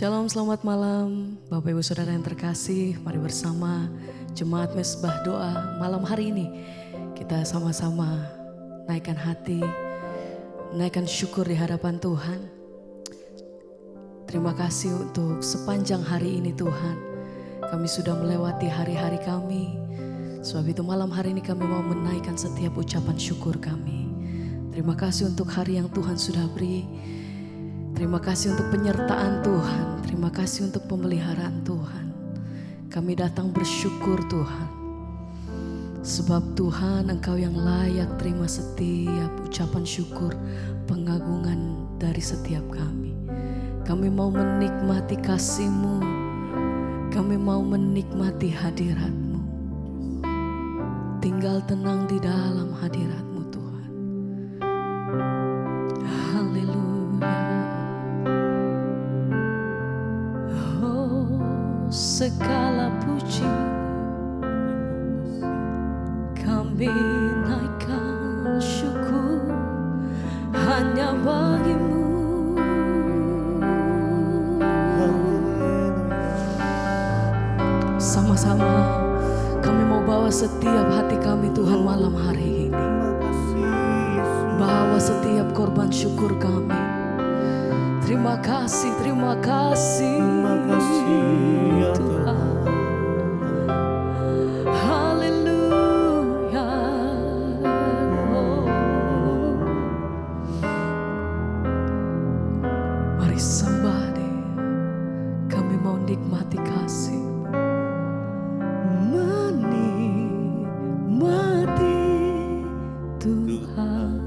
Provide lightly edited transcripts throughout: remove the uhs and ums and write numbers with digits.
Shalom, selamat malam Bapak Ibu Saudara yang terkasih. Mari bersama Jemaat Mesbah Doa malam hari ini kita sama-sama naikkan hati, naikkan syukur di hadapan Tuhan. Terima kasih untuk sepanjang hari ini Tuhan. Kami sudah melewati hari-hari kami. Sebab itu malam hari ini kami mau menaikkan setiap ucapan syukur kami. Terima kasih untuk hari yang Tuhan sudah beri. Terima kasih untuk penyertaan Tuhan. Terima kasih untuk pemeliharaan Tuhan. Kami datang bersyukur Tuhan. Sebab Tuhan Engkau yang layak terima setiap ucapan syukur, pengagungan dari setiap kami. Kami mau menikmati kasih-Mu. Kami mau menikmati hadirat-Mu. Tinggal tenang di dalam hadirat-Mu Tuhan. Haleluya. Segala puji kami naikkan syukur hanya bagi-Mu. Sama-sama kami mau bawa setiap hati kami Tuhan malam hari ini. Bawa setiap korban syukur kami. Terima kasih, terima kasih, Tuhan. Haleluya. Mari sembah deh. Kami mau nikmati kasih. Menikmati Tuhan.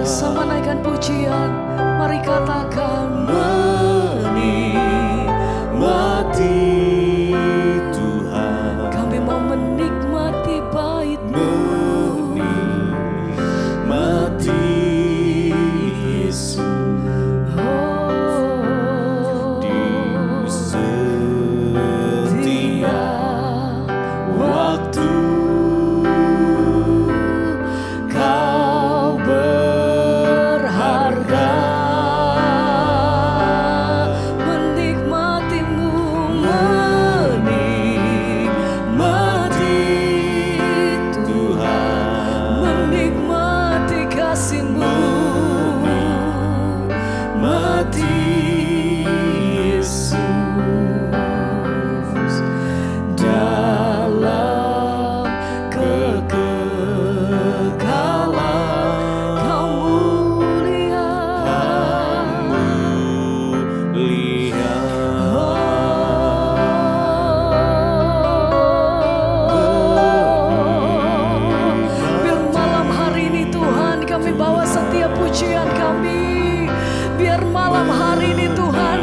Sama naikkan pujian, mari katakan menikmati Tuhan. Kami mau menikmati bait-Mu, menikmati Yesus. Oh, di setiap waktu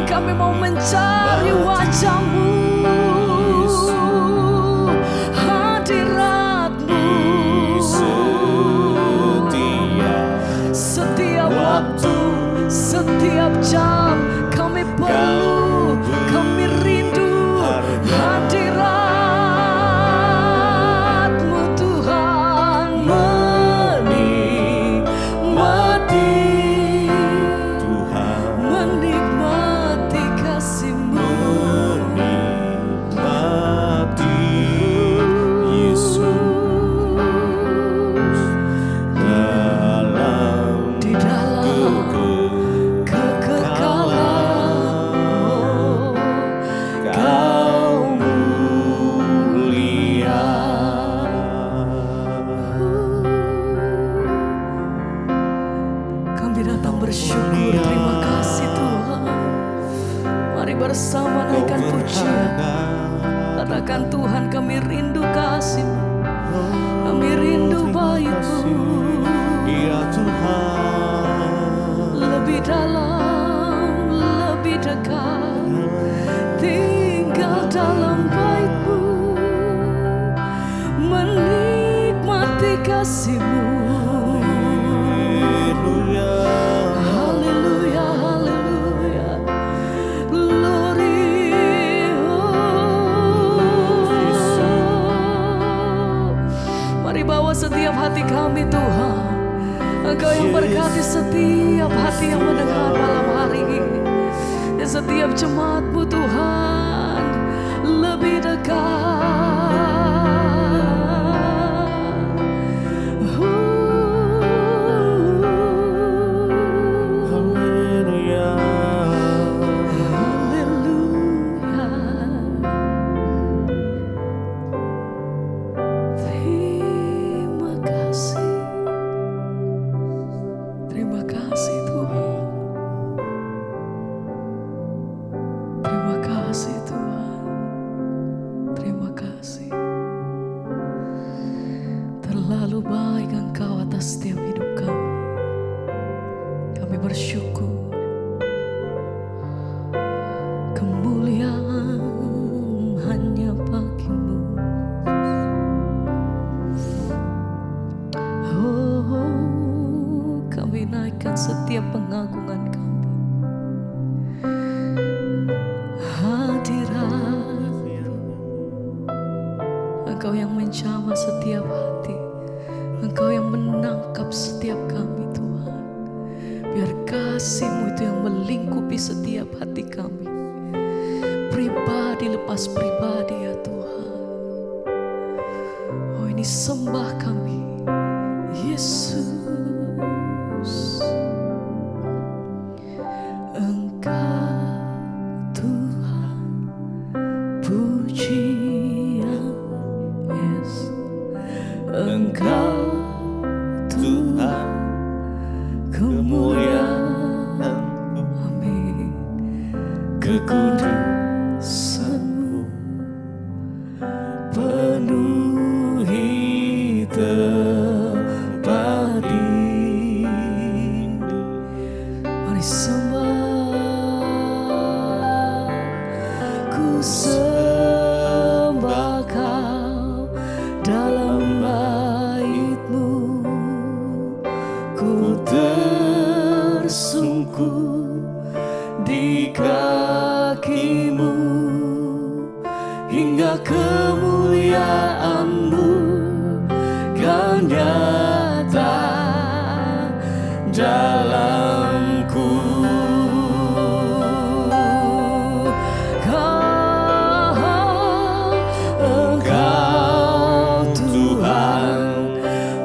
kami mau mencari wajah-Mu, hadirat-Mu. Setiap waktu, setiap jam kami perlu, kami rindu hadirat-Mu Tuhan. Menikmati Tuhan, menikmati kasih-Mu. katakan, Tuhan kami rindu kasih-Mu, kami rindu baik-Mu. Ya Tuhan, Lebih dalam, lebih dekat, tinggal dalam bait-Mu, menikmati kasih-Mu. Haleluya, haleluya, glory. Mari bawa setiap hati kami, Tuhan. Engkau yang berkati setiap hati yang mendengar malam hari ini, dan setiap jemaat-Mu, Tuhan, lebih dekat. haleluya. Haleluya. Terima kasih. Terima kasih Tuhan. Terima kasih Tuhan. Terima kasih. Terlalu baik Engkau atas setiap hidup kami. Kami bersyukur. Kemuliaan hanya bagi-Mu. Oh, kami naikkan setiap pengagungan kami. Hadirat Engkau yang menjamah setiap hati, Engkau yang menangkap setiap kami, Tuhan. Biar kasih-Mu itu yang melingkupi setiap hati kami, pribadi lepas pribadi, ya Tuhan. Oh, ini sembah kami, Yesus. Engkau Tuhan, pujian Yesus. Engkau Tuhan, kemuliaan, amin, kekudusan-Mu penuhi tempat ini. Mari sembah, ku sembah Kau dalam bait-Mu, ku tersungkur di kaki-Mu, hingga kemuliaan-Mu kan nyata dalamku. Engkau Tuhan,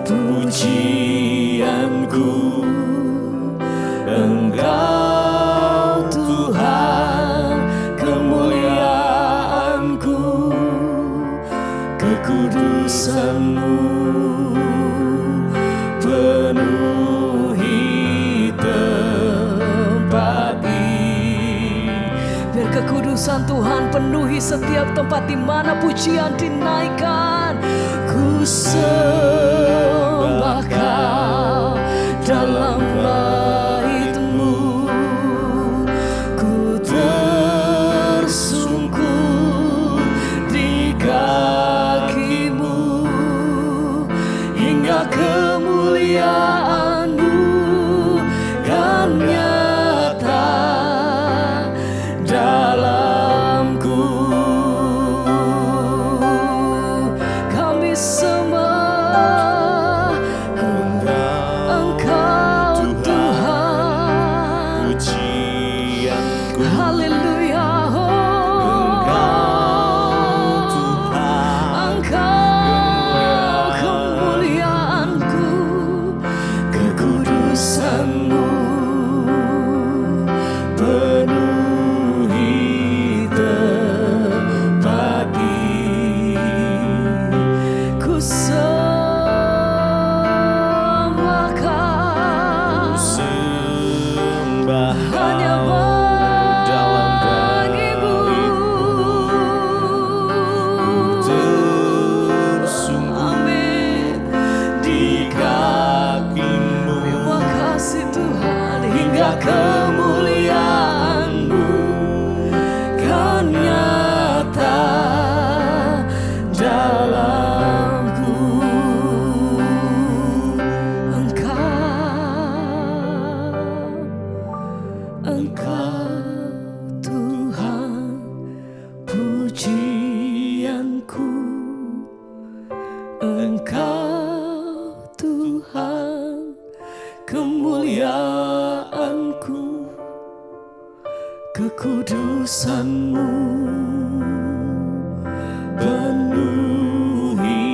pujianku. Engkau Tuhan, kemuliaanku, kekudusan-Mu penuhi tempat ini. Biar kekudusan Tuhan penuhi setiap tempat di mana pujian dinaikkan. Ku sembah Kau dalam bait-Mu, ku tersungkur di kaki-Mu, hingga kemuliaan-Mu kan nyata dalamku. Kami sembah Engkau Tuhan, pujianku. haleluya. Engkau Tuhan, Engkau kemuliaanku, di kaki-Mu. Terima kasih Tuhan, hingga kemuliaan-Mu kan nyata dalamku. Engkau Tuhan pujianku, Engkau Tuhan kemuliaanku, kekudusan-Mu penuhi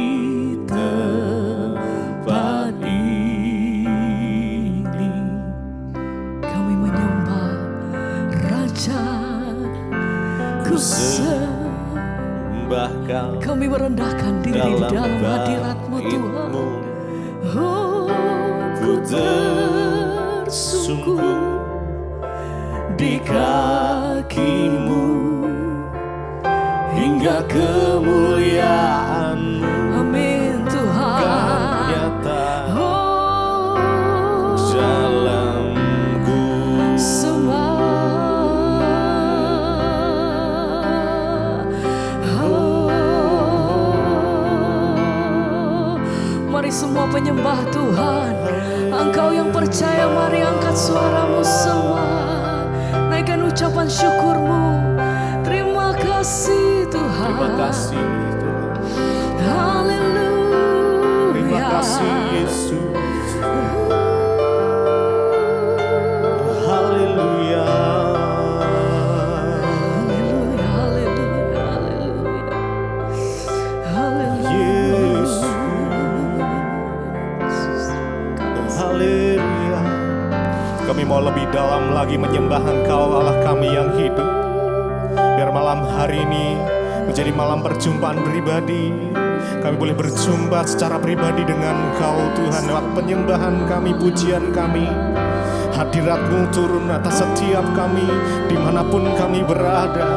tempat ini. Kami menyembah Raja ku Sembah Kau kami merendahkan diri di dalam hadirat-Mu Tuhan. bait-Mu. Oh, Ku tersungkur di kaki-Mu, hingga kemuliaan-Mu amin kan Tuhan. nyata Oh, dalamku. Mari semua penyembah Tuhan, Engkau yang percaya, mari angkat suaramu semua, naikkan ucapan syukurmu. Terima kasih Tuhan. Terima kasih Tuhan. Haleluya. Terima kasih Yesus. Haleluya. Haleluya, haleluya, haleluya. Yesus. Haleluya. Kami mau lebih dalam lagi menyembah Engkau Allah kami yang hidup. Biar malam hari ini menjadi malam perjumpaan pribadi. Kami boleh berjumpa secara pribadi dengan Engkau Tuhan lewat penyembahan kami, pujian kami. Hadirat-Mu turun atas setiap kami dimanapun kami berada.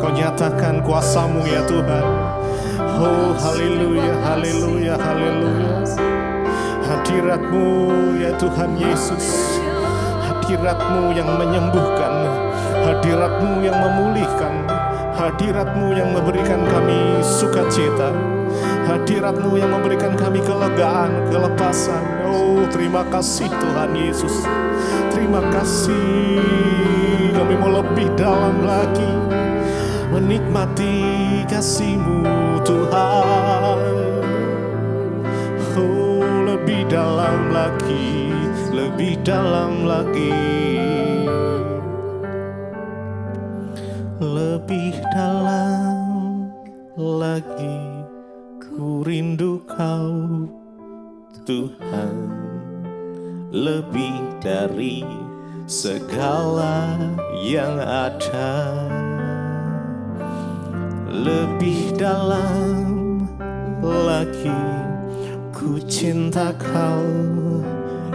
Kau nyatakan kuasa-Mu ya Tuhan. Oh haleluya, haleluya, haleluya. Hadirat-Mu ya Tuhan Yesus. Hadirat-Mu yang menyembuhkan, hadirat-Mu yang memulihkan, hadirat-Mu yang memberikan kami sukacita, hadirat-Mu yang memberikan kami kelegaan, kelepasan. Oh terima kasih Tuhan Yesus. Terima kasih. Kami mau lebih dalam lagi menikmati kasih-Mu Tuhan. Oh lebih dalam lagi, lebih dalam lagi, lebih dalam lagi. Ku rindu Kau Tuhan, lebih dari segala yang ada. Lebih dalam lagi ku cinta Kau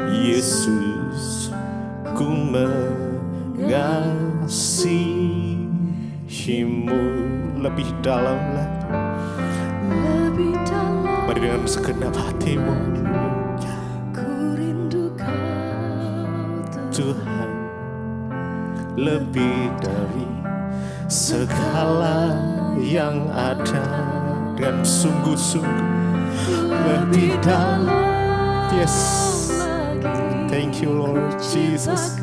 Yesus, ku mengasihi-Mu. Lebih dalam lagi. Lebih dalam Mari dengan segenap hatimu ku rindu Kau Tuhan, lebih dari segala yang ada. dengan sungguh-sungguh. Lebih dalam, Yes. Thank you Lord Jesus.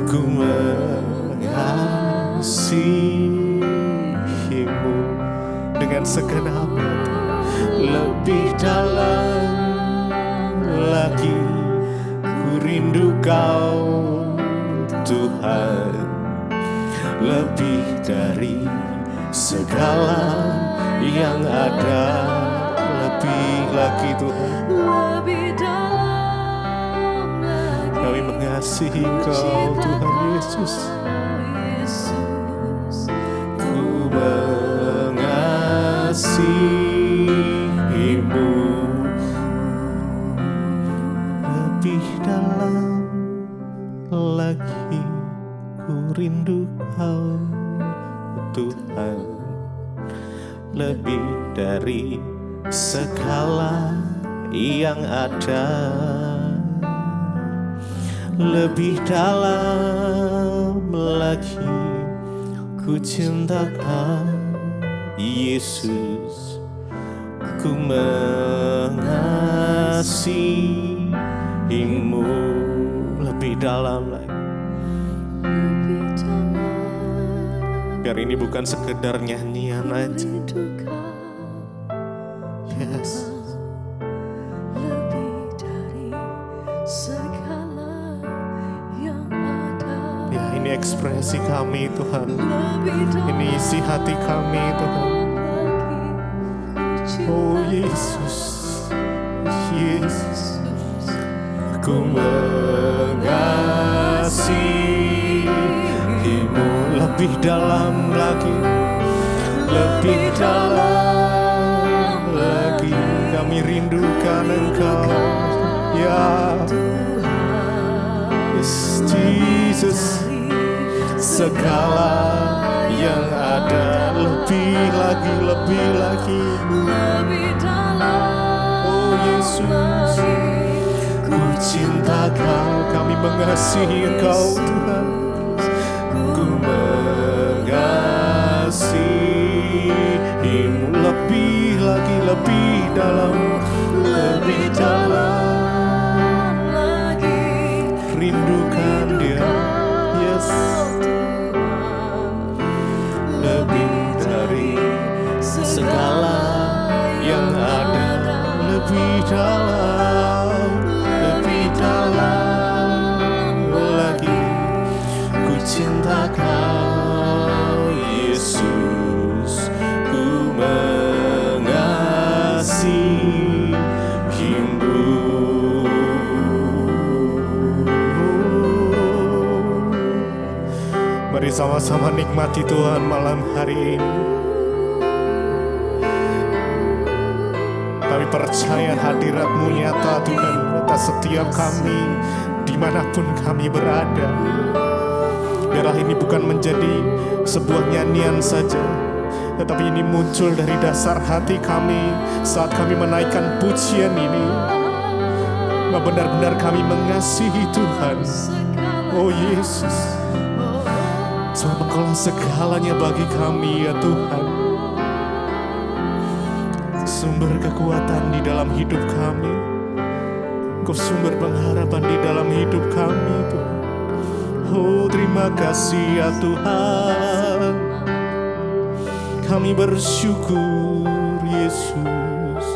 ku mengasihi-Mu Dengan segenap hati. lebih dalam lagi. Ku rindu Kau Tuhan, lebih dari segala yang ada. Lebih lagi Tuhan, lebih dalam lagi. kami mengasihi Engkau Tuhan Yesus. Ku mengasihi-Mu Lebih dalam lagi, ku rindu Kau Tuhan, lebih dari dari segala yang ada. Lebih dalam lagi ku cinta Kau Yesus, ku mengasihimu. Lebih dalam lagi. Biar ini bukan sekedar nyanyian aja. Yes. Lebih dari segala yang ada. Ya, ini ekspresi kami Tuhan. Lebih dalam Ini isi hati kami Tuhan. lagi ku Oh cinta Yesus, Yesus, Ku mengasihimu. Lebih dalam lagi, lebih dalam lagi. kami rindukan Engkau. Ya, Yes, Jesus, segala yang ada. Lebih lagi, lebih lagi. lebih dalam Oh Yesus, ku cinta Kau, kami mengasihi Engkau Tuhan. ku mengasihimu. Lebih lagi, lebih dalam, lebih dalam. lagi Rindukan Dia, yes. Lebih dari segala yang ada. Lebih dalam, lebih dalam lagi. Ku cinta Kau Yesus, ku mengasihimu. Mari sama-sama nikmati Tuhan malam hari ini. Kami percaya hadirat-Mu nyata Tuhan atas setiap kami dimanapun kami berada. Biarlah ini bukan menjadi sebuah nyanyian saja, tetapi ini muncul dari dasar hati kami saat kami menaikkan pujian ini. Bahwa benar-benar kami mengasihi Tuhan. Oh Yesus, sebab Engkaulah segalanya bagi kami ya Tuhan. Sumber kekuatan di dalam hidup kami. Engkau sumber pengharapan di dalam hidup kami Tuhan. Oh terima kasih ya Tuhan. Kami bersyukur Yesus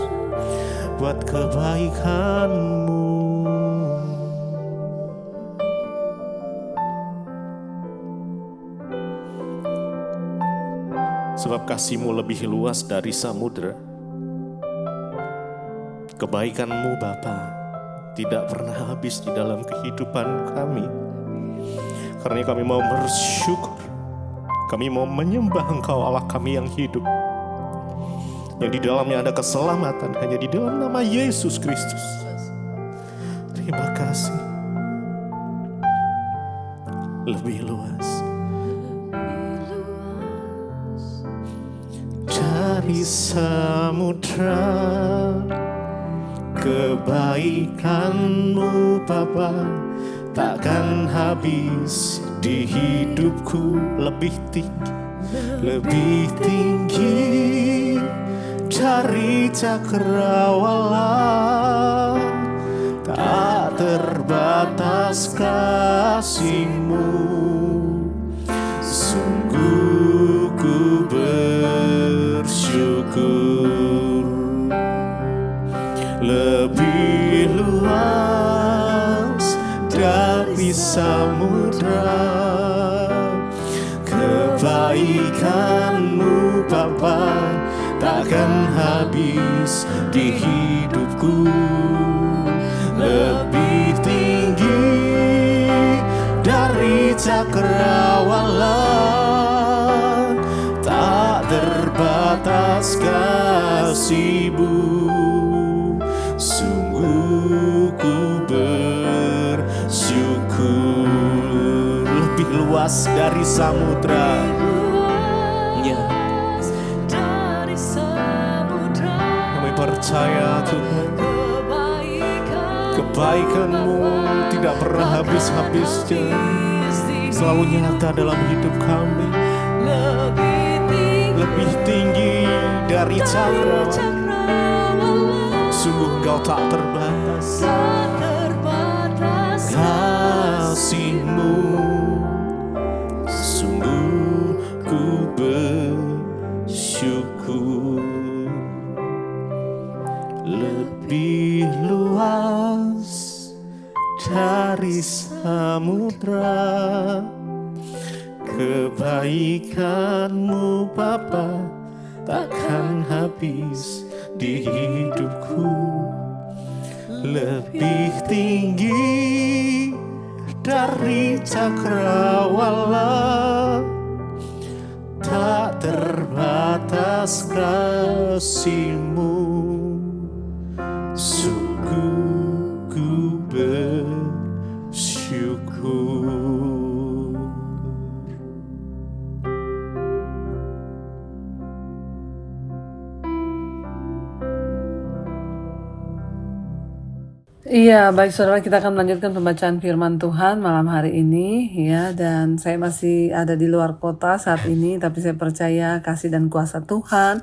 buat kebaikan-Mu. Sebab kasih-Mu lebih luas dari samudera. Kebaikan-Mu Bapa tidak pernah habis di dalam kehidupan kami. Karena kami mau bersyukur, kami mau menyembah Engkau Allah kami yang hidup, yang di dalamnya ada keselamatan hanya di dalam nama Yesus Kristus. Terima kasih. Lebih luas dari samudra, kebaikan-Mu Bapa takkan habis di hidupku. Lebih tinggi dari cakrawala, tak terbatas kasih-Mu. Sungguh ku bersyukur. Lebih luas dari samudra, kebaikan-Mu Bapa takkan habis di hidupku. Lebih tinggi dari cakrawala, tak terbatas kasih-Mu. Sungguh ku bersyukur. Lebih luas dari samudra, ya. dari samudra, percaya Tuhan, kebaikan-Mu tidak pernah habis-habisnya, selalu nyata dalam hidup kami, lebih tinggi dari cakrawala. Sungguh Engkau tak terbatas, kasih-Mu sungguh ku bersyukur. Lebih luas dari samudra, kebaikan-Mu Bapa takkan habis di hidupku. Lebih tinggi dari cakrawala, tak terbatas kasih-Mu, sungguh ku bersyukur. Iya, baik saudara, kita akan melanjutkan pembacaan firman Tuhan malam hari ini ya. Dan saya masih ada di luar kota saat ini, tapi saya percaya kasih dan kuasa Tuhan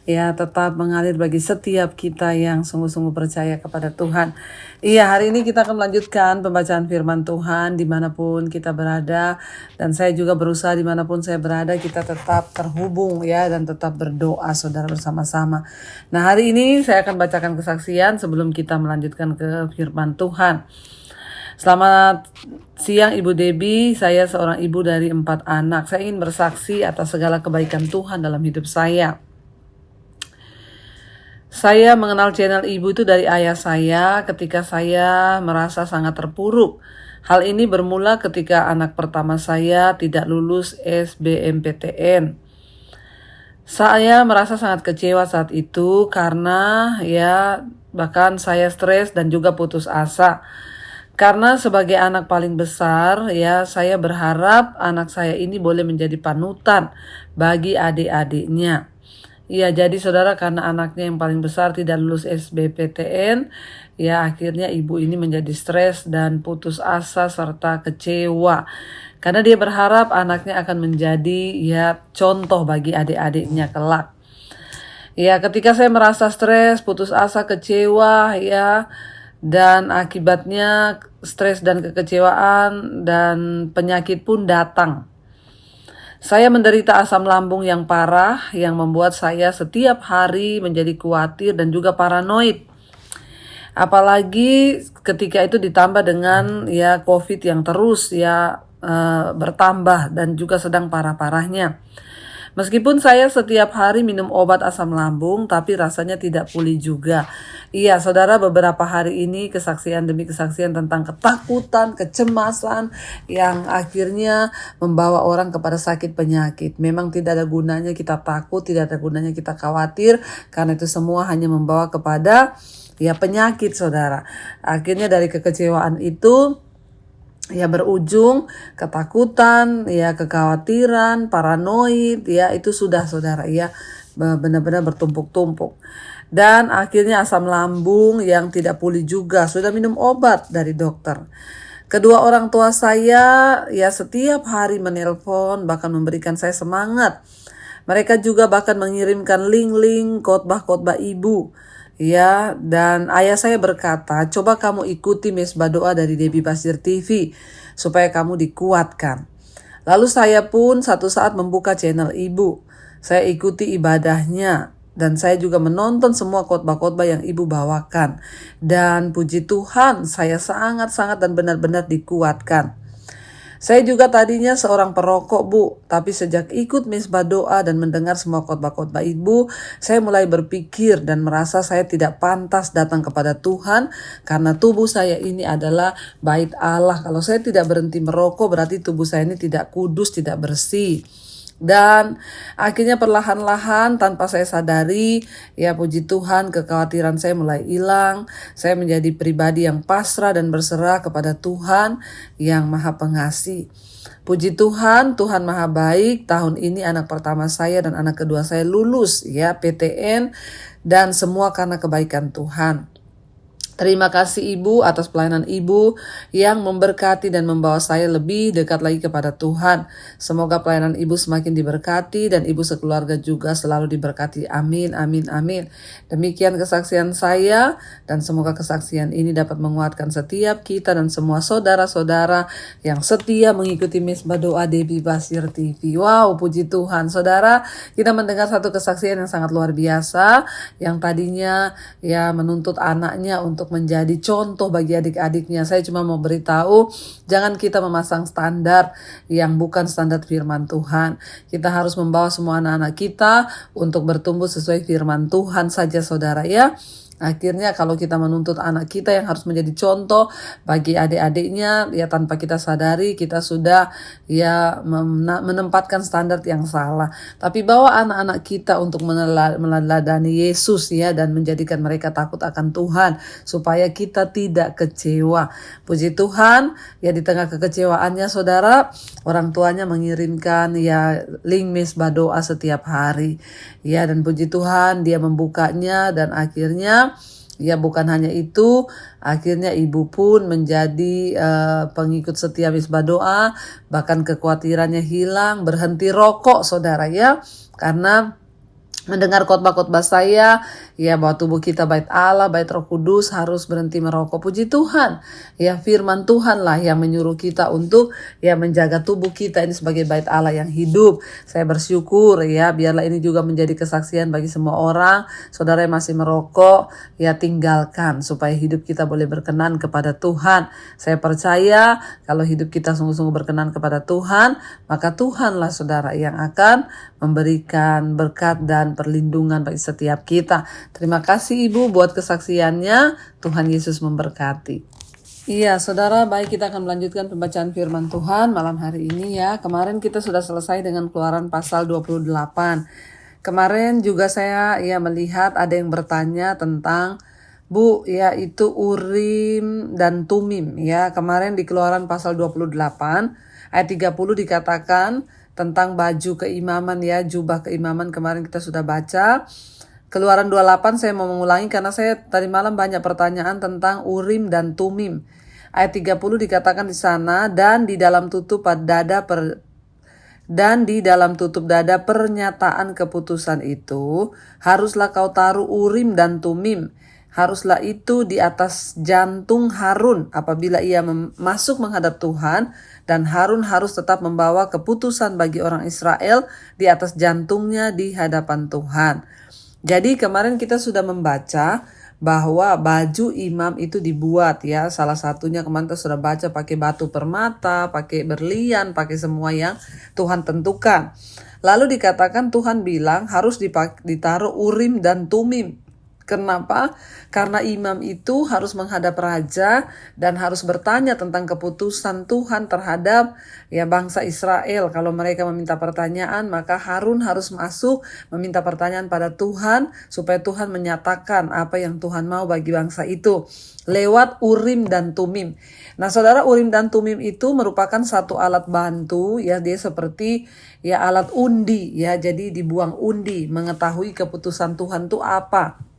ya tetap mengalir bagi setiap kita yang sungguh-sungguh percaya kepada Tuhan. Iya, hari ini kita akan melanjutkan pembacaan firman Tuhan dimanapun kita berada. Dan saya juga berusaha dimanapun saya berada kita tetap terhubung ya, dan tetap berdoa saudara bersama-sama. Nah, hari ini saya akan bacakan kesaksian sebelum kita melanjutkan ke firman Tuhan. Selamat siang Ibu Debbie, saya seorang ibu dari 4 anak. Saya ingin bersaksi atas segala kebaikan Tuhan dalam hidup saya. Saya mengenal channel Ibu itu dari ayah saya ketika saya merasa sangat terpuruk. Hal ini bermula ketika anak pertama saya tidak lulus SBMPTN. Saya merasa sangat kecewa saat itu karena ya bahkan saya stres dan juga putus asa. Karena sebagai anak paling besar ya, saya berharap anak saya ini boleh menjadi panutan bagi adik-adiknya. Ya, jadi saudara, karena anaknya yang paling besar tidak lulus SBMPTN, ya akhirnya ibu ini menjadi stres dan putus asa serta kecewa. Karena dia berharap anaknya akan menjadi ya contoh bagi adik-adiknya kelak. Ya, ketika saya merasa stres, putus asa, kecewa ya, dan akibatnya stres dan kekecewaan dan penyakit pun datang. Saya menderita asam lambung yang parah yang membuat saya setiap hari menjadi khawatir dan juga paranoid. Apalagi ketika itu ditambah dengan ya COVID yang terus ya bertambah dan juga sedang parah-parahnya. Meskipun saya setiap hari minum obat asam lambung, tapi rasanya tidak pulih juga. Iya, saudara, beberapa hari ini kesaksian demi kesaksian tentang ketakutan, kecemasan yang akhirnya membawa orang kepada sakit penyakit. Memang tidak ada gunanya kita takut, tidak ada gunanya kita khawatir, karena itu semua hanya membawa kepada ya penyakit, saudara. Akhirnya dari kekecewaan itu ya berujung ketakutan, ya kekhawatiran, paranoid, ya itu sudah saudara ya benar-benar bertumpuk-tumpuk. Dan akhirnya asam lambung yang tidak pulih juga, sudah minum obat dari dokter. Kedua orang tua saya ya setiap hari menelpon, bahkan memberikan saya semangat. Mereka juga bahkan mengirimkan link-link khotbah-khotbah ibu. Ya, dan ayah saya berkata, coba kamu ikuti mesbah doa dari Debbie Basir TV supaya kamu dikuatkan. Lalu saya pun satu saat membuka channel ibu. Saya ikuti ibadahnya dan saya juga menonton semua khotbah-khotbah yang ibu bawakan. Dan puji Tuhan, saya sangat-sangat dan benar-benar dikuatkan. Saya juga tadinya seorang perokok, Bu, tapi sejak ikut mesbah doa dan mendengar semua khotbah-khotbah ibu, saya mulai berpikir dan merasa saya tidak pantas datang kepada Tuhan karena tubuh saya ini adalah bait Allah. Kalau saya tidak berhenti merokok, berarti tubuh saya ini tidak kudus, tidak bersih. Dan akhirnya perlahan-lahan tanpa saya sadari, ya puji Tuhan, kekhawatiran saya mulai hilang. Saya menjadi pribadi yang pasrah dan berserah kepada Tuhan yang Maha Pengasih. Puji Tuhan, Tuhan Maha Baik. Tahun ini anak pertama saya dan anak kedua saya lulus ya PTN. dan semua karena kebaikan Tuhan. Terima kasih Ibu atas pelayanan Ibu yang memberkati dan membawa saya lebih dekat lagi kepada Tuhan. Semoga pelayanan Ibu semakin diberkati dan Ibu sekeluarga juga selalu diberkati. Amin, amin, amin. Demikian kesaksian saya dan semoga kesaksian ini dapat menguatkan setiap kita dan semua saudara-saudara yang setia mengikuti Mesbah Doa Debbie Basir TV. Wow, puji Tuhan. Saudara, kita mendengar satu kesaksian yang sangat luar biasa yang tadinya ya menuntut anaknya untuk menjadi contoh bagi adik-adiknya. Saya cuma mau beritahu, jangan kita memasang standar yang bukan standar firman Tuhan. Kita harus membawa semua anak-anak kita untuk bertumbuh sesuai firman Tuhan saja, saudara ya. Akhirnya kalau kita menuntut anak kita yang harus menjadi contoh bagi adik-adiknya, ya tanpa kita sadari kita sudah ya menempatkan standar yang salah. Tapi bawa anak-anak kita untuk meneladani Yesus ya, dan menjadikan mereka takut akan Tuhan supaya kita tidak kecewa. Puji Tuhan, ya di tengah kekecewaannya saudara, orang tuanya mengirimkan ya link Mesbah Doa setiap hari. Ya, dan puji Tuhan dia membukanya dan akhirnya ya bukan hanya itu, akhirnya ibu pun menjadi pengikut setia Mesbah Doa, bahkan kekhawatirannya hilang, berhenti rokok saudara ya, karena mendengar khotbah-khotbah saya ya bahwa tubuh kita bait Allah, bait Roh Kudus, harus berhenti merokok. Puji Tuhan, ya firman Tuhan lah yang menyuruh kita untuk ya menjaga tubuh kita ini sebagai bait Allah yang hidup. Saya bersyukur ya, biarlah ini juga menjadi kesaksian bagi semua orang. Saudara yang masih merokok ya tinggalkan supaya hidup kita boleh berkenan kepada Tuhan. Saya percaya kalau hidup kita sungguh-sungguh berkenan kepada Tuhan, maka Tuhanlah saudara yang akan memberikan berkat dan perlindungan bagi setiap kita. Terima kasih Ibu buat kesaksiannya. Tuhan Yesus memberkati. Iya saudara, baik kita akan melanjutkan pembacaan firman Tuhan malam hari ini ya. Kemarin kita sudah selesai dengan Keluaran pasal 28. Kemarin juga saya ya melihat ada yang bertanya tentang Bu, ya itu Urim dan Tumim ya. Kemarin di Keluaran pasal 28 ayat 30 dikatakan tentang baju keimaman ya, jubah keimaman kemarin kita sudah baca. Keluaran 28 saya mau mengulangi karena saya tadi malam banyak pertanyaan tentang Urim dan Tumim. Ayat 30 dikatakan di sana, dan di dalam tutup dada pernyataan keputusan itu haruslah kau taruh Urim dan Tumim. Haruslah itu di atas jantung Harun apabila ia masuk menghadap Tuhan, dan Harun harus tetap membawa keputusan bagi orang Israel di atas jantungnya di hadapan Tuhan. Jadi kemarin kita sudah membaca bahwa baju imam itu dibuat ya. Salah satunya kemarin kita sudah baca pakai batu permata, pakai berlian, pakai semua yang Tuhan tentukan. Lalu dikatakan Tuhan bilang harus ditaruh Urim dan Tumim. Kenapa? Karena imam itu harus menghadap raja dan harus bertanya tentang keputusan Tuhan terhadap ya bangsa Israel. Kalau mereka meminta pertanyaan, maka Harun harus masuk meminta pertanyaan pada Tuhan supaya Tuhan menyatakan apa yang Tuhan mau bagi bangsa itu lewat Urim dan Tumim. Nah, saudara, Urim dan Tumim itu merupakan satu alat bantu ya, dia seperti ya alat undi ya. Jadi dibuang undi mengetahui keputusan Tuhan itu apa.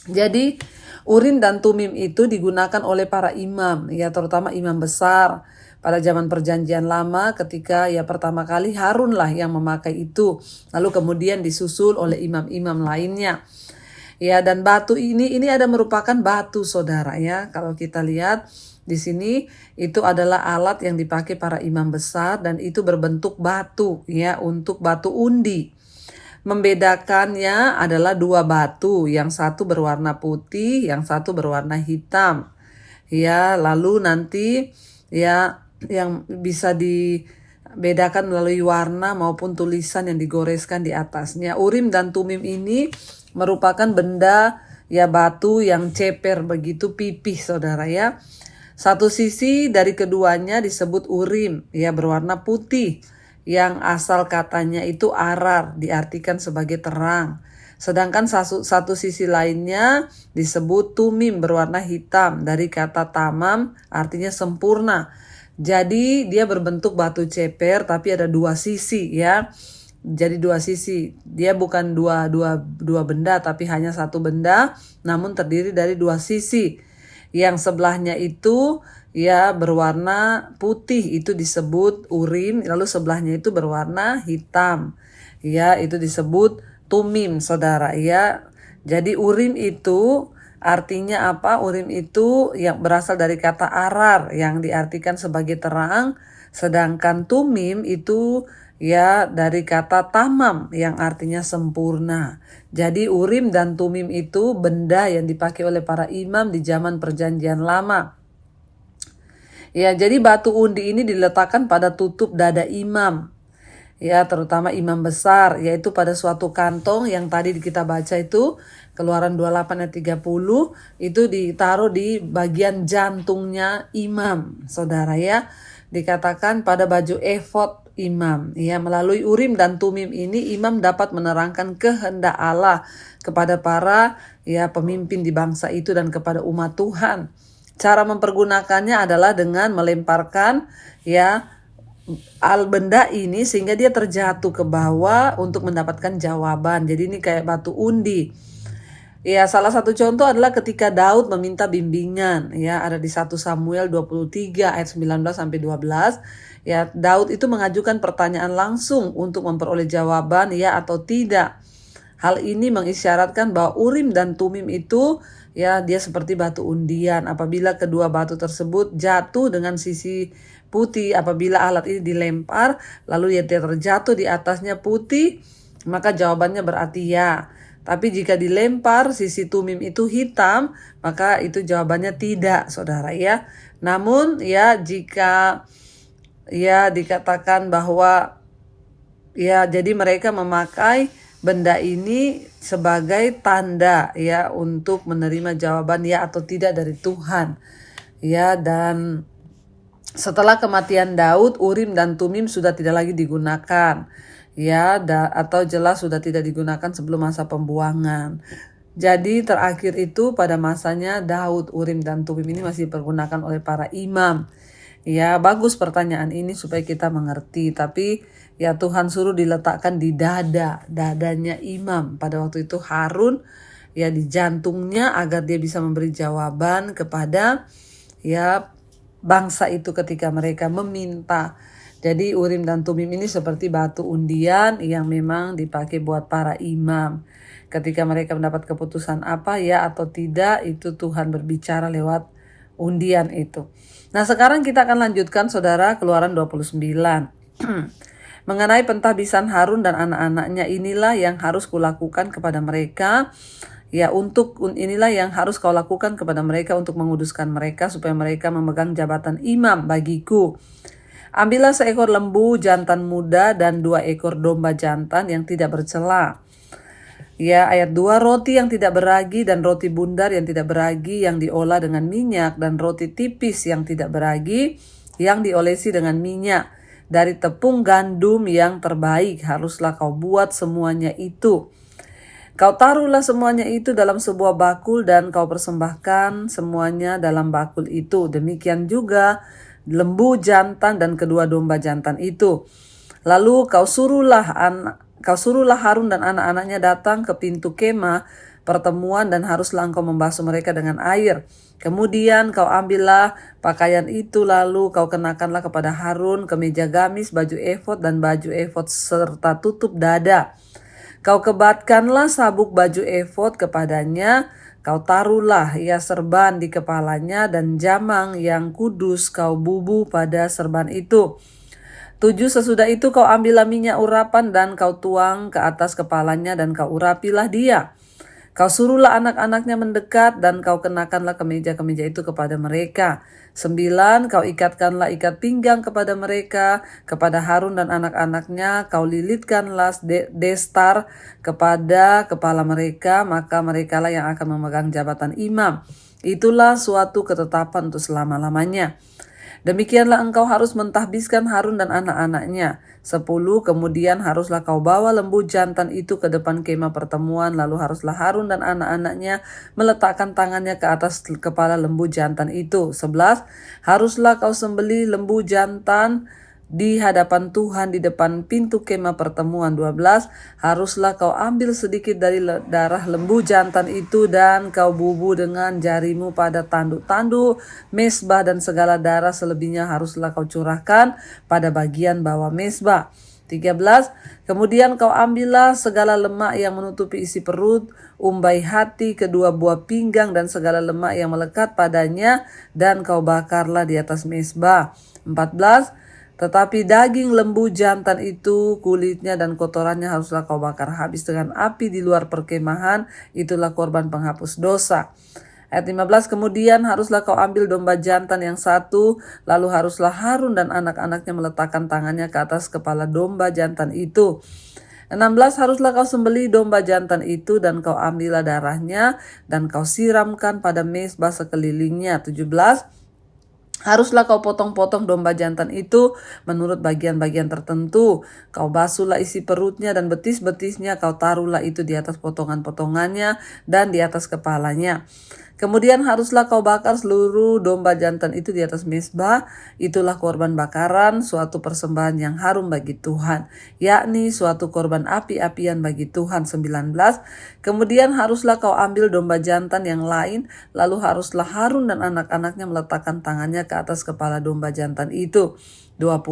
Jadi Urim dan Tumim itu digunakan oleh para imam ya, terutama imam besar pada zaman perjanjian lama ketika ya pertama kali Harun lah yang memakai itu. Lalu kemudian disusul oleh imam-imam lainnya. Ya, dan batu ini ada merupakan batu saudara ya. Kalau kita lihat di sini itu adalah alat yang dipakai para imam besar dan itu berbentuk batu ya, untuk batu undi. Membedakannya adalah dua batu, yang satu berwarna putih, yang satu berwarna hitam. Ya, lalu nanti ya yang bisa dibedakan melalui warna maupun tulisan yang digoreskan di atasnya. Urim dan Tumim ini merupakan benda ya batu yang ceper begitu pipih saudara ya. Satu sisi dari keduanya disebut Urim ya, berwarna putih, yang asal katanya itu arar, diartikan sebagai terang. Sedangkan satu sisi lainnya disebut Tumim, berwarna hitam, dari kata tamam, artinya sempurna. Jadi dia berbentuk batu ceper tapi ada dua sisi ya. jadi dua sisi. Dia bukan dua benda, tapi hanya satu benda, namun terdiri dari dua sisi. Yang sebelahnya itu ya berwarna putih, itu disebut urim, lalu sebelahnya itu berwarna hitam. Ya, itu disebut tumim, saudara. Ya, jadi urim itu artinya apa? Urim itu yang berasal dari kata arar yang diartikan sebagai terang, sedangkan tumim itu ya dari kata tamam yang artinya sempurna. Jadi urim dan tumim itu benda yang dipakai oleh para imam di zaman perjanjian lama. Ya, jadi batu undi ini diletakkan pada tutup dada imam. Ya, terutama imam besar, yaitu pada suatu kantong yang tadi kita baca itu Keluaran 28 ayat 30, itu ditaruh di bagian jantungnya imam, saudara ya. Dikatakan pada baju efod imam. Ya, melalui urim dan tumim ini imam dapat menerangkan kehendak Allah kepada para ya pemimpin di bangsa itu dan kepada umat Tuhan. Cara mempergunakannya adalah dengan melemparkan ya benda ini sehingga dia terjatuh ke bawah untuk mendapatkan jawaban. Jadi ini kayak batu undi. Ya, salah satu contoh adalah ketika Daud meminta bimbingan. Ya, ada di 1 Samuel 23 ayat 19 sampai 12. Ya, Daud itu mengajukan pertanyaan langsung untuk memperoleh jawaban ya atau tidak. Hal ini mengisyaratkan bahwa urim dan tumim itu ya dia seperti batu undian. Apabila kedua batu tersebut jatuh dengan sisi putih, apabila alat ini dilempar lalu dia terjatuh di atasnya putih, maka jawabannya berarti ya. Tapi jika dilempar sisi tumim itu hitam, maka itu jawabannya tidak, saudara ya. Namun ya jika ya dikatakan bahwa ya jadi mereka memakai benda ini sebagai tanda ya untuk menerima jawaban ya atau tidak dari Tuhan. Ya, dan setelah kematian Daud, urim dan tumim sudah tidak lagi digunakan. Ya, atau jelas sudah tidak digunakan sebelum masa pembuangan. Jadi terakhir itu pada masanya Daud, urim dan tumim ini masih dipergunakan oleh para imam. Ya, bagus pertanyaan ini supaya kita mengerti. Tapi ya Tuhan suruh diletakkan di dadanya imam. Pada waktu itu Harun ya di jantungnya agar dia bisa memberi jawaban kepada ya bangsa itu ketika mereka meminta. Jadi urim dan tumim ini seperti batu undian yang memang dipakai buat para imam. Ketika mereka mendapat keputusan apa ya atau tidak, itu Tuhan berbicara lewat undian itu. Nah, sekarang kita akan lanjutkan saudara Keluaran 29. Mengenai pentahbisan Harun dan anak-anaknya, inilah yang harus kulakukan kepada mereka. Ya, inilah yang harus kau lakukan kepada mereka untuk menguduskan mereka supaya mereka memegang jabatan imam bagiku. Ambillah seekor lembu jantan muda dan 2 ekor domba jantan yang tidak bercela. Ya, ayat 2, roti yang tidak beragi dan roti bundar yang tidak beragi yang diolah dengan minyak dan roti tipis yang tidak beragi yang diolesi dengan minyak. Dari tepung gandum yang terbaik haruslah kau buat semuanya itu. Kau taruhlah semuanya itu dalam sebuah bakul dan kau persembahkan semuanya dalam bakul itu. Demikian juga lembu jantan dan kedua domba jantan itu. Lalu kau suruhlah Harun dan anak-anaknya datang ke pintu kemah pertemuan dan haruslah engkau membasuh mereka dengan air. Kemudian kau ambillah pakaian itu lalu kau kenakanlah kepada Harun kemeja gamis, baju efod dan baju efod serta tutup dada. Kau kebatkanlah sabuk baju efod kepadanya, kau taruhlah ia serban di kepalanya dan jamang yang kudus kau bubuh pada serban itu. 7 sesudah itu kau ambillah minyak urapan dan kau tuang ke atas kepalanya dan kau urapilah dia. Kau suruhlah anak-anaknya mendekat dan kau kenakanlah kemeja-kemeja itu kepada mereka. 9 kau ikatkanlah ikat pinggang kepada mereka, kepada Harun dan anak-anaknya kau lilitkanlah destar kepada kepala mereka, maka merekalah yang akan memegang jabatan imam. Itulah suatu ketetapan untuk selama-lamanya. Demikianlah engkau harus mentahbiskan Harun dan anak-anaknya. 10 kemudian haruslah kau bawa lembu jantan itu ke depan kemah pertemuan, lalu haruslah Harun dan anak-anaknya meletakkan tangannya ke atas kepala lembu jantan itu. 11 haruslah kau sembelih lembu jantan di hadapan Tuhan di depan pintu kemah pertemuan. 12. Haruslah kau ambil sedikit dari darah lembu jantan itu dan kau bubuh dengan jarimu pada tanduk-tanduk mezbah, dan segala darah selebihnya haruslah kau curahkan pada bagian bawah mezbah. 13. Kemudian kau ambillah segala lemak yang menutupi isi perut, umbai hati, kedua buah pinggang, dan segala lemak yang melekat padanya, dan kau bakarlah di atas mezbah. 14. Tetapi daging lembu jantan itu, kulitnya dan kotorannya haruslah kau bakar habis dengan api di luar perkemahan, itulah korban penghapus dosa. Ayat 15, kemudian haruslah kau ambil domba jantan yang satu, lalu haruslah Harun dan anak-anaknya meletakkan tangannya ke atas kepala domba jantan itu. 16, haruslah kau sembelih domba jantan itu dan kau ambillah darahnya dan kau siramkan pada mezbah sekelilingnya. 17, haruslah kau potong-potong domba jantan itu menurut bagian-bagian tertentu. Kau basuhlah isi perutnya dan betis-betisnya, kau taruhlah itu di atas potongan-potongannya dan di atas kepalanya. Kemudian haruslah kau bakar seluruh domba jantan itu di atas mezbah. Itulah korban bakaran, suatu persembahan yang harum bagi Tuhan, yakni suatu korban api-apian bagi Tuhan. 19. Kemudian haruslah kau ambil domba jantan yang lain, lalu haruslah Harun dan anak-anaknya meletakkan tangannya ke atas kepala domba jantan itu. 20.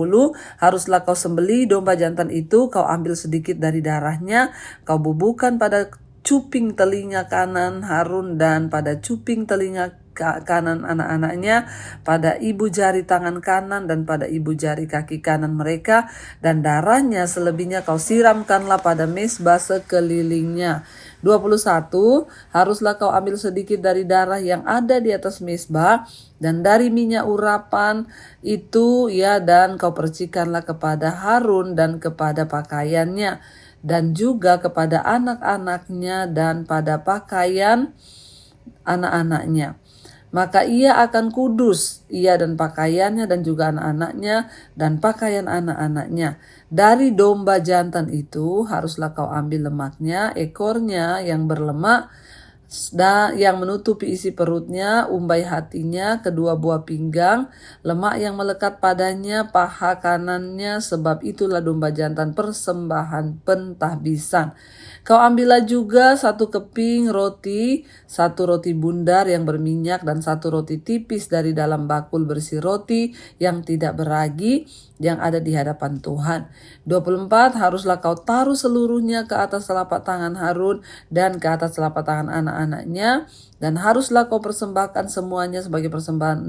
Haruslah kau sembelih domba jantan itu, kau ambil sedikit dari darahnya, kau bubuhkan pada cuping telinga kanan Harun dan pada cuping telinga kanan anak-anaknya, pada ibu jari tangan kanan dan pada ibu jari kaki kanan mereka, dan darahnya selebihnya kau siramkanlah pada mezbah sekelilingnya. 21. Haruslah kau ambil sedikit dari darah yang ada di atas mezbah dan dari minyak urapan itu dan kau percikanlah kepada Harun dan kepada pakaiannya dan juga kepada anak-anaknya dan pada pakaian anak-anaknya. Maka ia akan kudus, ia dan pakaiannya dan juga anak-anaknya dan pakaian anak-anaknya. Dari domba jantan itu haruslah kau ambil lemaknya, ekornya yang berlemak, yang menutupi isi perutnya, umbai hatinya, kedua buah pinggang, lemak yang melekat padanya, paha kanannya, sebab itulah domba jantan persembahan pentahbisan. Kau ambillah juga satu keping roti, satu roti bundar yang berminyak, dan satu roti tipis dari dalam bakul berisi roti yang tidak beragi yang ada di hadapan Tuhan. 24. Haruslah kau taruh seluruhnya ke atas telapak tangan Harun dan ke atas telapak tangan anak-anaknya, dan haruslah kau persembahkan semuanya sebagai persembahan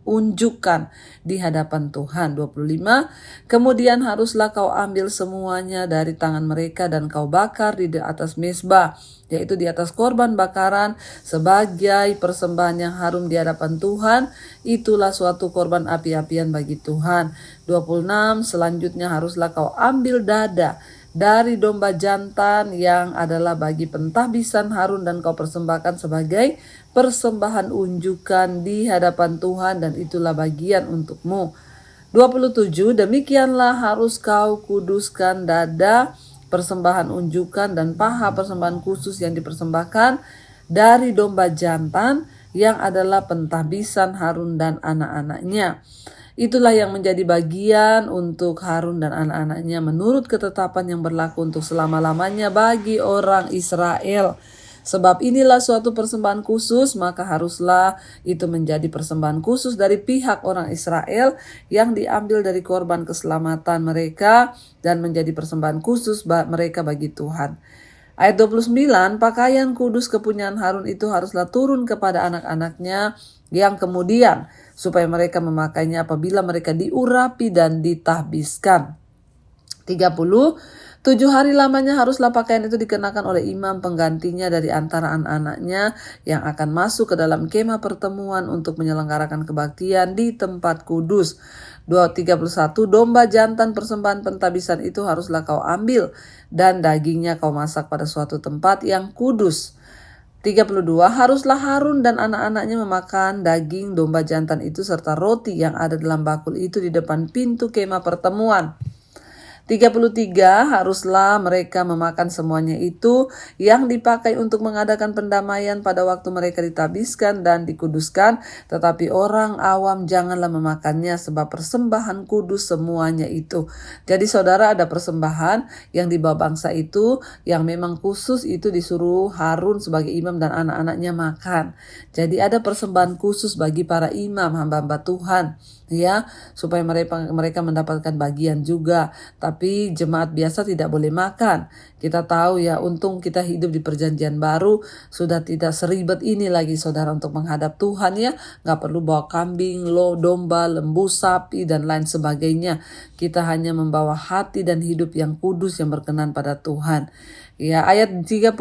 unjukan di hadapan Tuhan. 25. Kemudian haruslah kau ambil semuanya dari tangan mereka dan kau bakar di atas mezbah, yaitu di atas korban bakaran sebagai persembahan yang harum di hadapan Tuhan. Itulah suatu korban api-apian bagi Tuhan. 26. Selanjutnya haruslah kau ambil dada dari domba jantan yang adalah bagi pentahbisan Harun dan kau persembahkan sebagai persembahan unjukan di hadapan Tuhan, dan itulah bagian untukmu. 27. Demikianlah harus kau kuduskan dada persembahan unjukan dan paha persembahan khusus yang dipersembahkan dari domba jantan yang adalah pentahbisan Harun dan anak-anaknya. Itulah yang menjadi bagian untuk Harun dan anak-anaknya menurut ketetapan yang berlaku untuk selama-lamanya bagi orang Israel. Sebab inilah suatu persembahan khusus, maka haruslah itu menjadi persembahan khusus dari pihak orang Israel yang diambil dari korban keselamatan mereka dan menjadi persembahan khusus mereka bagi Tuhan. Ayat 29, pakaian kudus kepunyaan Harun itu haruslah turun kepada anak-anaknya yang kemudian, supaya mereka memakainya apabila mereka diurapi dan ditahbiskan. 30. 7 hari lamanya haruslah pakaian itu dikenakan oleh imam penggantinya dari antara anak-anaknya yang akan masuk ke dalam kemah pertemuan untuk menyelenggarakan kebaktian di tempat kudus. 31. Domba jantan persembahan pentahbisan itu haruslah kau ambil dan dagingnya kau masak pada suatu tempat yang kudus. 32. Haruslah Harun dan anak-anaknya memakan daging domba jantan itu serta roti yang ada dalam bakul itu di depan pintu kemah pertemuan. 33, haruslah mereka memakan semuanya itu yang dipakai untuk mengadakan pendamaian pada waktu mereka ditabiskan dan dikuduskan, tetapi orang awam janganlah memakannya sebab persembahan kudus semuanya itu. Jadi saudara, ada persembahan yang dibawa bangsa itu yang memang khusus itu disuruh Harun sebagai imam dan anak-anaknya makan. Jadi ada persembahan khusus bagi para imam, hamba-hamba Tuhan, ya, supaya mereka mendapatkan bagian juga. Tapi jemaat biasa tidak boleh makan. Kita tahu ya, untung kita hidup di perjanjian baru, sudah tidak seribet ini lagi saudara untuk menghadap Tuhan ya. Gak perlu bawa kambing, domba, lembu, sapi dan lain sebagainya. Kita hanya membawa hati dan hidup yang kudus yang berkenan pada Tuhan. Ya, ayat 34,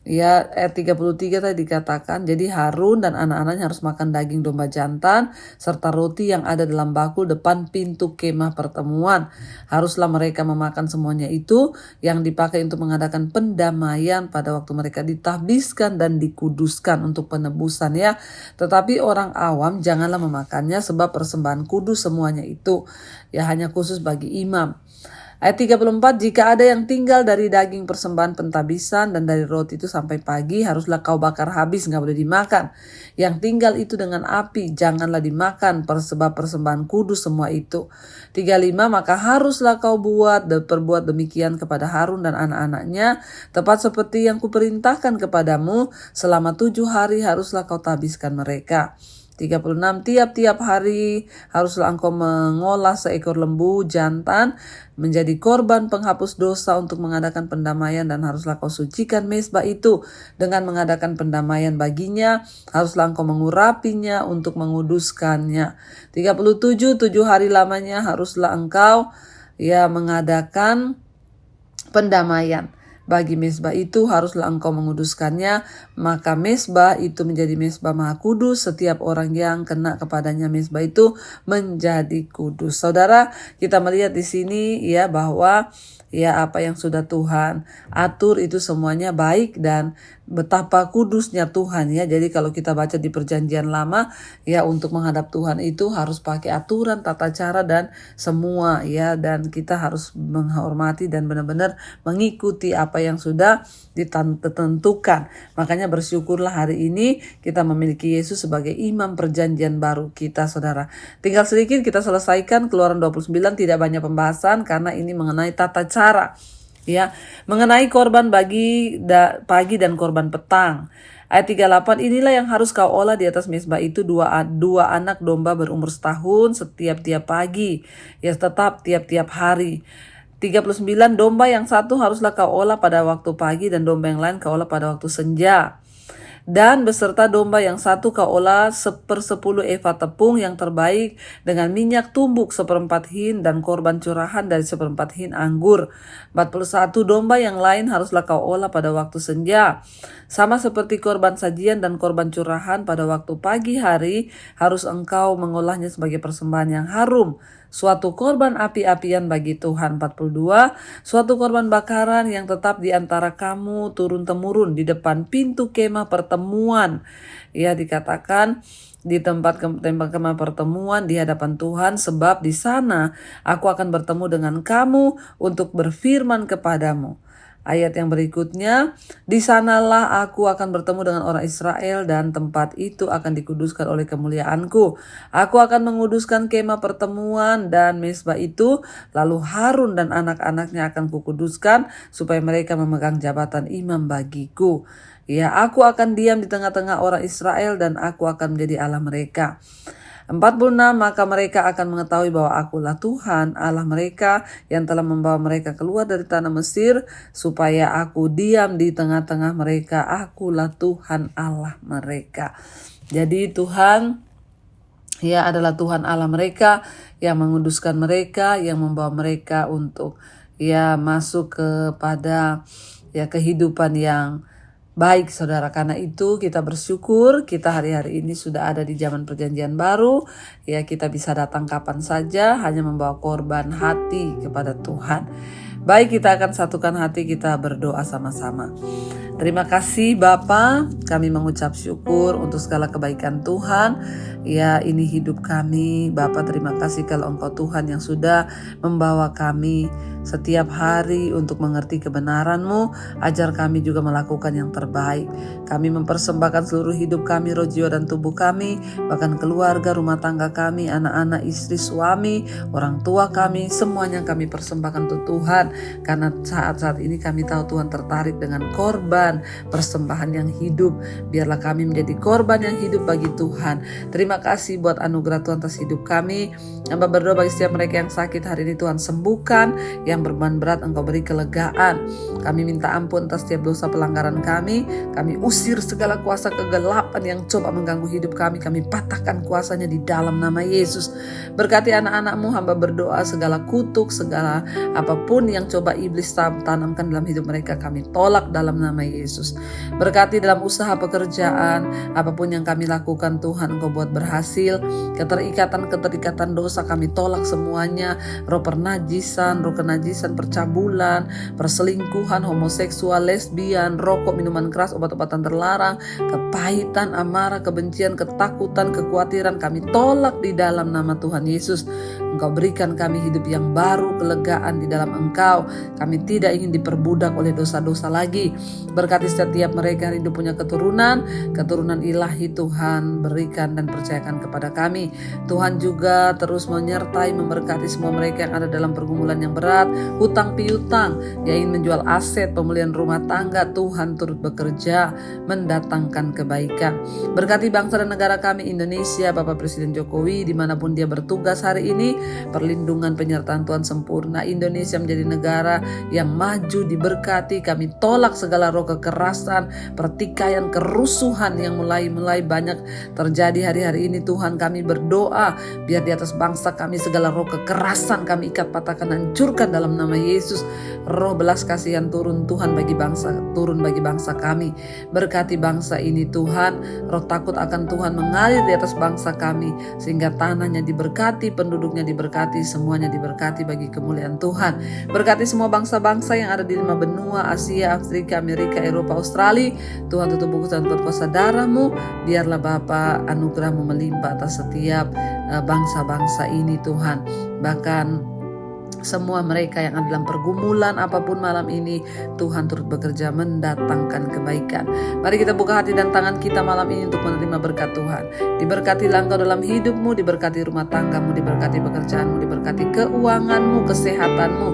ya, ayat 33 tadi dikatakan, jadi Harun dan anak-anaknya harus makan daging domba jantan serta roti yang ada dalam bakul depan pintu kemah pertemuan. Haruslah mereka memakan semuanya itu yang dipakai untuk mengadakan pendamaian pada waktu mereka ditahbiskan dan dikuduskan untuk penebusan ya. Tetapi orang awam janganlah memakannya sebab persembahan kudus semuanya itu ya, hanya khusus bagi imam. Ayat 34, jika ada yang tinggal dari daging persembahan pentabisan dan dari roti itu sampai pagi, haruslah kau bakar habis, gak boleh dimakan. Yang tinggal itu dengan api, janganlah dimakan, sebab persembahan kudus semua itu. 35, maka haruslah kau perbuat demikian kepada Harun dan anak-anaknya, tepat seperti yang kuperintahkan kepadamu, selama 7 hari haruslah kau tabiskan mereka. 36, tiap-tiap hari haruslah engkau mengolah seekor lembu jantan menjadi korban penghapus dosa untuk mengadakan pendamaian, dan haruslah kau sucikan mezbah itu dengan mengadakan pendamaian baginya. Haruslah engkau mengurapinya untuk menguduskannya. 37, 7 hari lamanya haruslah engkau mengadakan pendamaian. Bagi mezbah itu haruslah engkau menguduskannya, maka mezbah itu menjadi mezbah maha kudus. Setiap orang yang kena kepadanya mezbah itu menjadi kudus. Saudara, kita melihat di sini ya bahwa ya apa yang sudah Tuhan atur itu semuanya baik dan betapa kudusnya Tuhan ya. Jadi kalau kita baca di perjanjian lama ya, untuk menghadap Tuhan itu harus pakai aturan, tata cara dan semua ya, dan kita harus menghormati dan benar-benar mengikuti apa yang sudah ditentukan. Makanya bersyukurlah hari ini kita memiliki Yesus sebagai imam perjanjian baru kita saudara. Tinggal sedikit kita selesaikan Keluaran 29, tidak banyak pembahasan karena ini mengenai tata cara. Ya, mengenai korban pagi dan korban petang. Ayat 38, inilah yang harus kau olah di atas mezbah itu, dua anak domba berumur setahun setiap-tiap pagi, ya tetap tiap-tiap hari. 39, domba yang satu haruslah kau olah pada waktu pagi dan domba yang lain kau olah pada waktu senja. Dan beserta domba yang satu kau olah 1/10 eva tepung yang terbaik dengan minyak tumbuk 1/4 hin dan korban curahan dari 1/4 hin anggur. 41, domba yang lain haruslah kau olah pada waktu senja. Sama seperti korban sajian dan korban curahan pada waktu pagi hari, harus engkau mengolahnya sebagai persembahan yang harum. Suatu korban api-apian bagi Tuhan. 42, suatu korban bakaran yang tetap di antara kamu turun-temurun di depan pintu kemah pertemuan. Ya, dikatakan di tempat kemah pertemuan di hadapan Tuhan, sebab di sana aku akan bertemu dengan kamu untuk berfirman kepadamu. Ayat yang berikutnya, di sanalah aku akan bertemu dengan orang Israel dan tempat itu akan dikuduskan oleh kemuliaanku. Aku akan menguduskan kemah pertemuan dan mezbah itu, lalu Harun dan anak-anaknya akan kukuduskan supaya mereka memegang jabatan imam bagiku. Ya, aku akan diam di tengah-tengah orang Israel dan aku akan menjadi Allah mereka. 46, maka mereka akan mengetahui bahwa akulah Tuhan Allah mereka yang telah membawa mereka keluar dari tanah Mesir, supaya aku diam di tengah-tengah mereka. Akulah Tuhan Allah mereka. Jadi Tuhan ya adalah Tuhan Allah mereka yang menguduskan mereka, yang membawa mereka untuk ya masuk kepada ya kehidupan yang baik saudara. Karena itu kita bersyukur kita hari-hari ini sudah ada di zaman perjanjian baru. Ya, kita bisa datang kapan saja hanya membawa korban hati kepada Tuhan. Baik, kita akan satukan hati, kita berdoa sama-sama. Terima kasih Bapa, kami mengucap syukur untuk segala kebaikan Tuhan. Ya, ini hidup kami. Bapa, terima kasih kalau Engkau Tuhan yang sudah membawa kami setiap hari untuk mengerti kebenaran-Mu. Ajar kami juga melakukan yang terbaik. Kami mempersembahkan seluruh hidup kami, roh, jiwa, dan tubuh kami, bahkan keluarga, rumah tangga kami, anak-anak, istri, suami, orang tua kami, semuanya kami persembahkan untuk Tuhan. Karena saat-saat ini kami tahu Tuhan tertarik dengan korban persembahan yang hidup. Biarlah kami menjadi korban yang hidup bagi Tuhan. Terima kasih buat anugerah Tuhan atas hidup kami. Hamba berdoa bagi setiap mereka yang sakit hari ini, Tuhan sembuhkan. Yang beban berat Engkau beri kelegaan. Kami minta ampun atas setiap dosa pelanggaran kami. Kami usir segala kuasa kegelapan yang coba mengganggu hidup kami. Kami patahkan kuasanya di dalam nama Yesus. Berkati anak-anak-Mu, hamba berdoa segala kutuk, segala apapun yang coba iblis tanamkan dalam hidup mereka, kami tolak dalam nama Yesus. Berkati dalam usaha pekerjaan, apapun yang kami lakukan Tuhan Engkau buat berhasil. Keterikatan dosa kami tolak semuanya. Roh pernajisan, roh kenajisan, percabulan, perselingkuhan, homoseksual, lesbian, rokok, minuman keras, obat-obatan terlarang, kepahitan, amarah, kebencian, ketakutan, kekhawatiran, kami tolak di dalam nama Tuhan Yesus. Engkau berikan kami hidup yang baru, kelegaan di dalam Engkau. Kami tidak ingin diperbudak oleh dosa-dosa lagi. Berkati setiap mereka yang hidup punya keturunan ilahi Tuhan berikan dan percayakan kepada kami. Tuhan juga terus menyertai, memberkati semua mereka yang ada dalam pergumulan yang berat, hutang piutang, yang ingin menjual aset, pemulihan rumah tangga. Tuhan turut bekerja mendatangkan kebaikan. Berkati bangsa dan negara kami Indonesia, Bapak Presiden Jokowi dimanapun dia bertugas hari ini, perlindungan penyertaan Tuhan sempurna. Indonesia menjadi negara yang maju, diberkati. Kami tolak segala roh kekerasan, pertikaian, kerusuhan yang mulai banyak terjadi hari-hari ini. Tuhan, kami berdoa biar di atas bangsa kami segala roh kekerasan kami ikat, patahkan, hancurkan dalam nama Yesus. Roh belas kasihan turun Tuhan bagi bangsa kami. Berkati bangsa ini Tuhan. Roh takut akan Tuhan mengalir di atas bangsa kami, sehingga tanahnya diberkati, penduduknya diberkati, semuanya diberkati bagi kemuliaan Tuhan. Berkati semua bangsa-bangsa yang ada di 5 benua, Asia, Afrika, Amerika, Eropa, Australia. Tuhan tutup buku dan kuasa darah-Mu. Biarlah Bapa anugerah-Mu melimpah atas setiap bangsa-bangsa ini Tuhan. Bahkan semua mereka yang ada dalam pergumulan apapun malam ini, Tuhan turut bekerja mendatangkan kebaikan. Mari kita buka hati dan tangan kita malam ini untuk menerima berkat Tuhan. Diberkatilah Engkau dalam hidupmu, diberkati rumah tanggamu, diberkati pekerjaanmu, diberkati keuanganmu, kesehatanmu,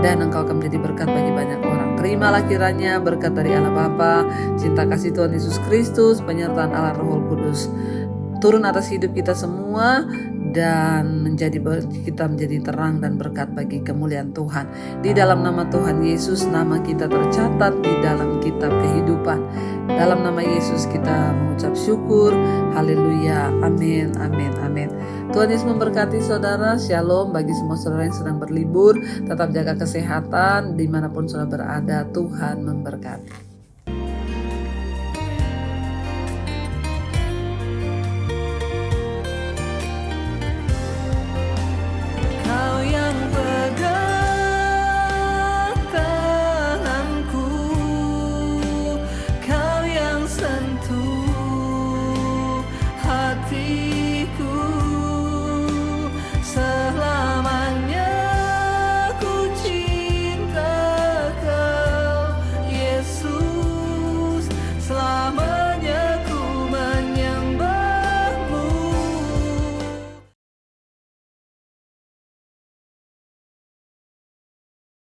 dan Engkau akan menjadi berkat bagi banyak orang. Terimalah kiranya berkat dari Allah Bapa, cinta kasih Tuhan Yesus Kristus, penyertaan Allah Roh Kudus turun atas hidup kita semua, dan kita menjadi terang dan berkat bagi kemuliaan Tuhan. Di dalam nama Tuhan Yesus, nama kita tercatat di dalam kitab kehidupan. Dalam nama Yesus kita mengucap syukur. Haleluya. Amin, amin, amin. Tuhan Yesus memberkati saudara. Shalom bagi semua saudara yang sedang berlibur. Tetap jaga kesehatan dimanapun saudara berada. Tuhan memberkati. Hati